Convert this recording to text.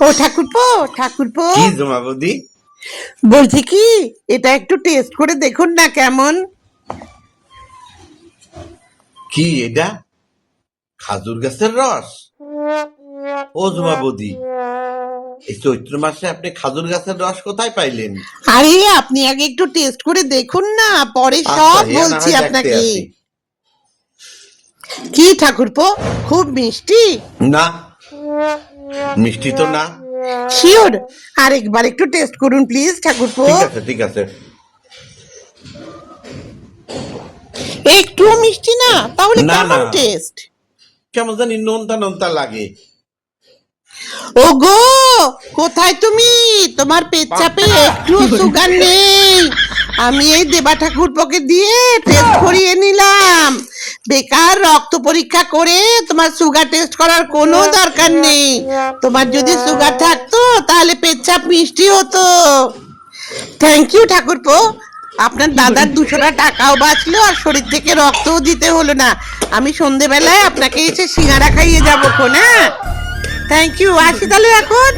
ও ঠাকুরপো, ঠাকুরপো, কি জমা বৌদি? বলছি কি এটা একটু টেস্ট করে দেখুন না কেমন। কি এটা? খাজুর গাছের রস? ও জমা বৌদি, এই চৈত্র মাসে আপনি খাজুর গাছের রস কোথায় পাইলেন? আরে আপনি আগে একটু টেস্ট করে দেখুন না, পরে আচ্ছা, সব ইয়া না বলছি হয় দেখতে আপনাকে। আসি। কি ঠাকুরপো, খুব মিষ্টি? না, মিষ্টি তো না। শিওর? আরেকবার একটু টেস্ট করুন প্লিজ ঠাকুরপো। ঠিক আছে ঠিক আছে। একটু মিষ্টি না? তাহলে না, কেমন না। টেস্ট? কেমন জানি নোনতা নোনতা লাগে। ওগো, কোথায় তুমি? তোমার পেচ্ছাপে একটু সুগার নেই। আমি এই দেবা ঠাকুরপোকে দিয়ে টেস্ট করিয়ে নিলাম। বেকার রক্ত পরীক্ষা করে তোমার সুগার টেস্ট করার কোনো দরকার নেই। তোমার যদি সুগার থাকতো তাহলে পেচ্ছাপ মিষ্টি হতো। থ্যাংক ইউ ঠাকুরপো, আপনার দাদার 200টা টাকাও বাঁচলো আর শরীর থেকে রক্তও দিতে হলো না। আমি সন্ধেবেলায় আপনাকে এসে সিঙ্গারা খাইয়ে যাবো খন। হ্যাঁ, থ্যাংক ইউ, আসি তাহলে এখন।